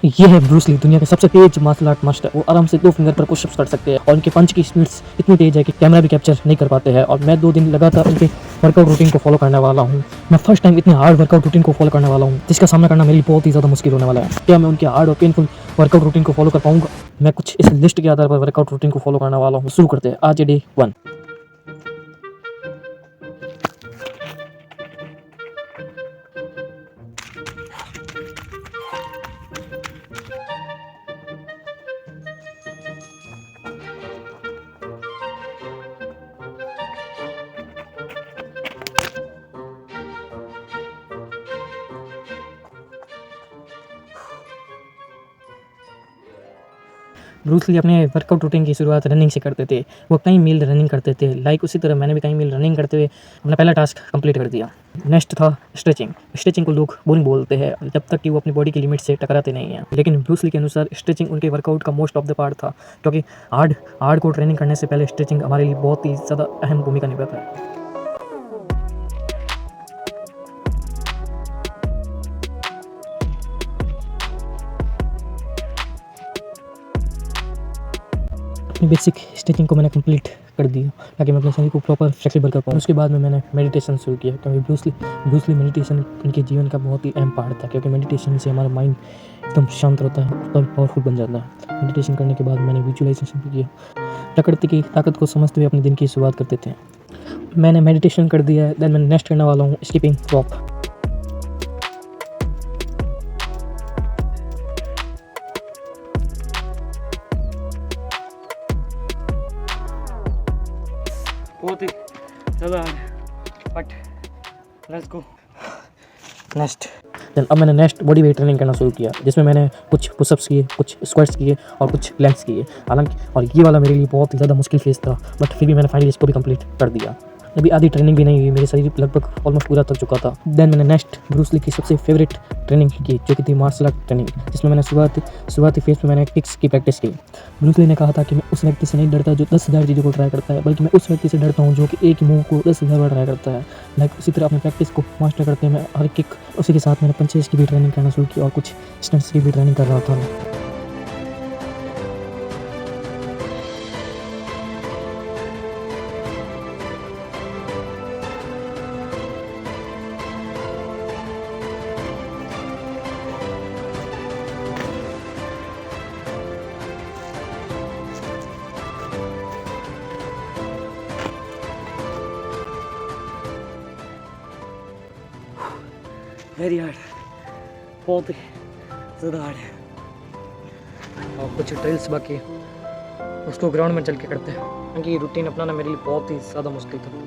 ये है Bruce Lee, दुनिया के सबसे तेज मार्शल आर्ट मास्टर। वो आराम से 2 फिंगर पर पुशअप्स कर सकते हैं और उनके पंच की स्पीड्स इतनी तेज है कि कैमरा भी कैप्चर नहीं कर पाते हैं। और मैं 2 दिन लगातार उनके वर्कआउट रूटीन को फॉलो करने वाला हूँ। मैं फर्स्ट टाइम इतने हार्ड वर्कआउट रूटीन को फॉलो करने वाला हूँ, जिसका सामना करना मेरे लिए बहुत ही ज़्यादा मुश्किल होने वाला है। क्या मैं उनके हार्ड और पेनफुल वर्कआउट रूटीन को फॉलो कर पाऊंगा? मैं कुछ इस लिस्ट के आधार पर वर्कआउट रूटीन को फॉलो करने वाला हूँ। शुरू करते हैं। आज डे 1। ब्रूस ली अपने वर्कआउट रूटीन की शुरुआत रनिंग से करते थे। वो कई मील रनिंग करते थे। लाइक उसी तरह मैंने भी कई मील रनिंग करते हुए अपना पहला टास्क कंप्लीट कर दिया। नेक्स्ट था स्ट्रेचिंग। स्ट्रेचिंग को लोग बोरिंग बोलते हैं जब तक कि वो अपनी बॉडी की लिमिट से टकराते नहीं हैं। लेकिन ब्रूस ली के अनुसार स्ट्रेचिंग उनके वर्कआउट का मोस्ट ऑफ द पार्ट था, क्योंकि हार्ड कोर ट्रेनिंग करने से पहले स्ट्रेचिंग हमारे लिए बहुत ही ज़्यादा अहम भूमिका निभाता है। अपनी बेसिक स्ट्रेचिंग को मैंने कंप्लीट कर दिया ताकि मैं अपने शरीर को प्रॉपर फ्लेक्सिबल कर पाऊँ। उसके बाद में मैंने मेडिटेशन शुरू किया, क्योंकि ब्रूस ली मेडिटेशन उनके जीवन का बहुत ही अहम पार्ट था, क्योंकि मेडिटेशन से हमारा माइंड एकदम शांत रहता है और पावरफुल बन जाता है। मेडिटेशन करने के बाद मैंने विजुअलाइजेशन भी किया। प्रकृति की ताकत को समझते हुए अपने दिन की शुरुआत करते थे। मैंने मेडिटेशन कर दिया है। देन मैं नेक्स्ट करने वाला हूँ स्किपिंग रॉप। बहुत ही ज़्यादा but let's go next. Then अब मैंने नेक्स्ट बॉडी वेट ट्रेनिंग करना शुरू किया, जिसमें मैंने कुछ पुशअप्स किए, कुछ स्क्वाट्स किए और कुछ प्लैंक्स किए। हालांकि और ये वाला मेरे लिए बहुत ही ज़्यादा मुश्किल फेज था, बट फिर भी मैंने फाइनली इसको भी कंप्लीट कर दिया। अभी आधी ट्रेनिंग भी नहीं हुई, मेरे शरीर लगभग ऑलमोस्ट पूरा थक चुका था। देन मैंने नेक्स्ट ब्रूस ली की सबसे फेवरेट ट्रेनिंग की, जो कि थी मार्शल आर्ट ट्रेनिंग, जिसमें मैंने शुरुआती फेज में मैंने किक्स की प्रैक्टिस की। ब्रूस ली ने कहा था कि मैं उस व्यक्ति से नहीं डरता जो 10,000 चीज़ों को ट्राई करता है, बल्कि मैं उस व्यक्ति से डरता हूँ जो कि एक ही मूव को 10,000 बार ट्राई करता है। लाइक उसी तरह अपनी प्रैक्टिस को मास्टर करते मैं हर किक, उसी के साथ मैंने पंचेस की भी ट्रेनिंग करना शुरू की और कुछ स्टंट्स की भी ट्रेनिंग कर रहा था। वेरी हार्ड, बहुत ही ज़्यादा हार्ड है। और कुछ ड्रिल्स बाकी उसको ग्राउंड में चल के करते हैं, क्योंकि ये रूटीन अपनाना मेरे लिए बहुत ही ज़्यादा मुश्किल था।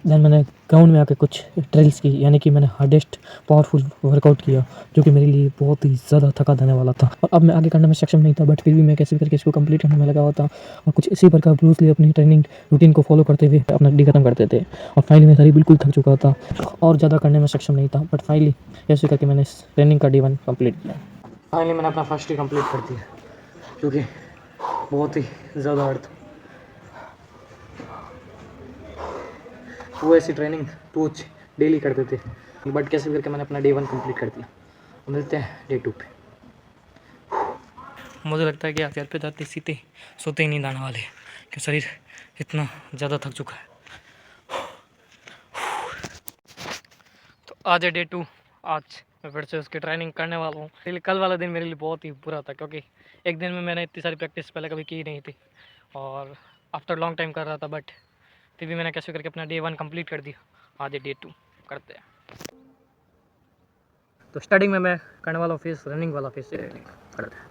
देन मैंने ग्राउंड में आके कुछ ड्रिल्स की, यानी कि मैंने हार्डेस्ट पावरफुल वर्कआउट किया, जो कि मेरे लिए बहुत ही ज़्यादा थका देने वाला था। और अब मैं आगे करने में सक्षम नहीं था, बट फिर भी मैं कैसे भी करके इसको कंप्लीट करने में लगा हुआ था। और कुछ इसी प्रकार ब्रूस ली अपनी ट्रेनिंग रूटीन को फॉलो करते हुए अपना डे खत्म करते थे। और फाइनली मेरा शरीर बिल्कुल थक चुका था और ज़्यादा करने में सक्षम नहीं था, बट फाइनली कैसे करके मैंने ट्रेनिंग का डे 1 कंप्लीट किया। फाइनली मैंने अपना फर्स्ट डे कंप्लीट कर दिया, क्योंकि बहुत ही ज़्यादा हार्ड था। वो ऐसी ट्रेनिंग रोज डेली करते थे, बट कैसे भी करके मैंने अपना डे 1 कंप्लीट कर दिया। मिलते हैं डे 2 पे। मुझे लगता है कि आप घर पे जाते सीधे सोते ही नहीं आने वाले, कि शरीर इतना ज़्यादा थक चुका है। तो आज है डे 2। आज मैं फिर से उसकी ट्रेनिंग करने वाला हूँ। लेकिन कल वाला दिन मेरे लिए बहुत ही बुरा था, क्योंकि एक दिन में मैंने इतनी सारी प्रैक्टिस पहले कभी की नहीं थी और आफ्टर लॉन्ग टाइम कर रहा था, बट फिर भी मैंने कैसे करके अपना डे 1 कंप्लीट कर दिया। आज डे 2 करते हैं। तो स्टार्टिंग में मैं करने वाला फेस रनिंग वाला फेस से करते हैं।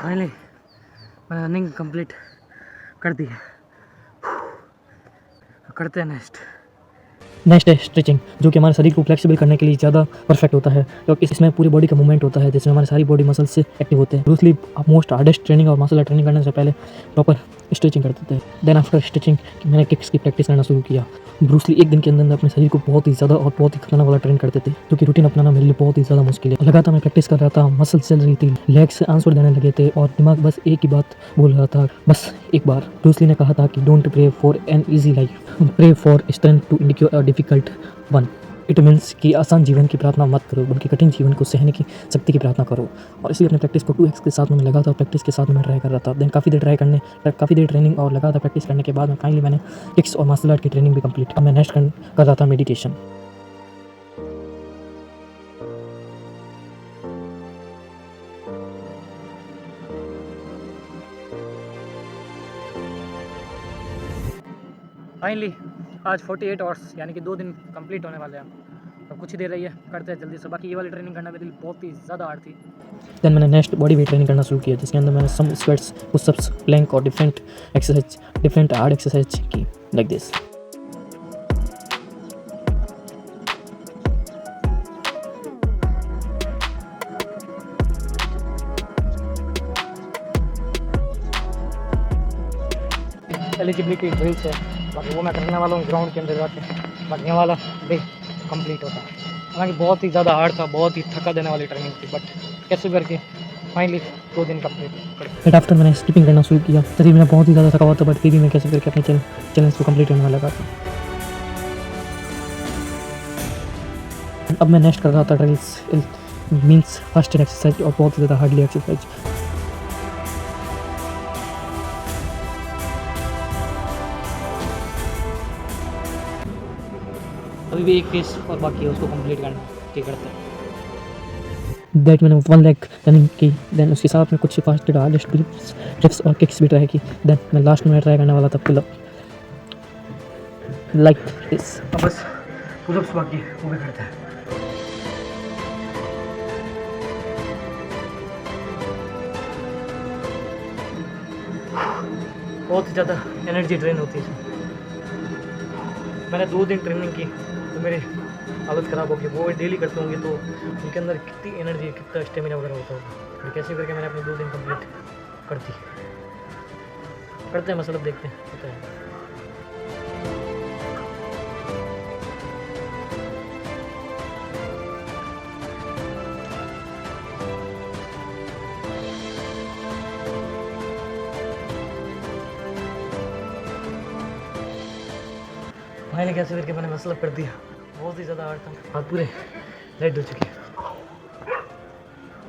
फाइनली मैंने रनिंग कंप्लीट कर दी है। करते हैं नेक्स्ट है स्ट्रेचिंग, जो कि हमारे शरीर को फ्लेक्सिबल करने के लिए ज़्यादा परफेक्ट होता है, क्योंकि इसमें पूरी बॉडी का मूवमेंट होता है, जिसमें हमारी सारी बॉडी मसल्स से एक्टिव होते हैं। Bruce Lee most hardest training और मसल ट्रेनिंग करने से पहले प्रॉपर स्ट्रेचिंग करते थे। देन आफ्टर स्ट्रेचिंग मैंने किक्स की प्रैक्टिस करना शुरू किया। ब्रूस ली एक दिन के अंदर अपने शरीर को बहुत ही ज़्यादा और बहुत ही खतरनाक वाला ट्रेन करते थे, जो कि रूटीन अपनाना मेरे लिए बहुत ही ज़्यादा मुश्किल है। लगातार मैं प्रैक्टिस कर रहा था, मसल चल रही थी, लेग्स आंसर देने लगे थे और दिमाग बस एक ही बात बोल रहा था, बस एक बार। ब्रूस ली ने कहा था कि don't pray for an easy life, pray for strength to endure a difficult one. It means कि आसान जीवन की प्रार्थना मत करो, बल्कि कठिन जीवन को सहने की शक्ति की प्रार्थना करो। और इसलिए अपने प्रैक्टिस को 2x के साथ में लगा था, प्रैक्टिस के साथ में ट्राई कर रहा था। देन काफ़ी देर ट्रेनिंग और लगातार प्रैक्टिस करने के बाद में फाइनली मैंने किक्स और मार्शल आर्ट की ट्रेनिंग भी कंप्लीट। अब मैं नेक्स्ट कर रहा था मेडिटेशन। फाइनली आज 48 आवर्स यानी कि 2 दिन कंप्लीट होने वाले हैं। अब कुछ ही देर रही है, करते हैं जल्दी से। बाकी ये वाली ट्रेनिंग करना मेरे लिए बहुत ही ज़्यादा हार्ड थी। देन मैंने नेक्स्ट बॉडी वेट ट्रेनिंग करना शुरू किया, जिसके अंदर मैंने सम स्क्वाट्स, पुशअप्स, प्लैंक और डिफरेंट हार्ड एक्सरसाइज की, लाइक दिस। एलिजिबिलिटी ड्रिल्स है, बाकी वो मैं करने वाला हूँ ग्राउंड के अंदर जाके। बाकी ये वाला डे कंप्लीट होता है। हालांकि बहुत ही ज़्यादा हार्ड था, बहुत ही थका देने वाली ट्रेनिंग थी, बट कैसे करके फाइनली 2 दिन कंप्लीट। बट आफ्टर मैंने स्किपिंग करना शुरू किया। शरीर में बहुत ही ज़्यादा थका हुआ था, बट फिर भी मैं कैसे करके अपने चैलेंज को कंप्लीट करने वाला था। अब मैं नेक्स्ट कर रहा था ड्रिल्स, मीन्स फास्ट एक्सरसाइज और बहुत ज़्यादा हार्डली एक्सरसाइज। अभी भी एक फेस और बाकी है, उसको कंप्लीट करना करते हैं। दैट मैंने 1 लेग रनिंग की। देन उसके साथ में कुछ फास्ट हार्डेस्ट ट्रिप्स और किक्स भी ट्राई की। देन मैं लास्ट में ट्राई करने वाला था पुल अप, लाइक दिस। अब बस पुल अप्स बाकी वो भी करते हैं। बहुत ज़्यादा एनर्जी ड्रेन होती है। मैंने 2 दिन ट्रेनिंग की तो मेरी हालत ख़राब हो गई। वो डेली करते होंगे तो उनके अंदर कितनी एनर्जी, कितना स्टेमिना वगैरह होता होगा। फिर कैसे करके मैंने अपने 2 दिन कंप्लीट करते हैं मतलब देखते हैं होता है। फाइनली कैसे करके मैंने मसल अप कर दिया। बहुत ही ज़्यादा हार्ड था, हाथ पूरे रेड हो चुके।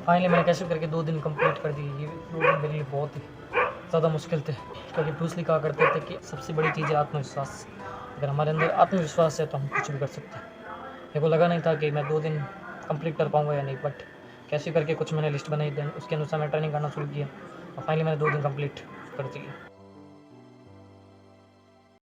फाइनली मैंने कैसे करके 2 दिन कंप्लीट कर दिए। ये 2 दिन मेरे लिए बहुत ही ज़्यादा मुश्किल थे, क्योंकि ब्रूस ली कहा करते थे कि सबसे बड़ी चीज़ है आत्मविश्वास। अगर हमारे अंदर आत्मविश्वास है तो हम कुछ भी कर सकते हैं। मेरे को लगा नहीं था कि मैं 2 दिन कंप्लीट कर पाऊँगा या नहीं, बट कैसे करके कुछ मैंने लिस्ट बनाई। देन उसके अनुसार मैं ट्रेनिंग करना शुरू किया और फाइनली मैंने 2 दिन कंप्लीट कर दी।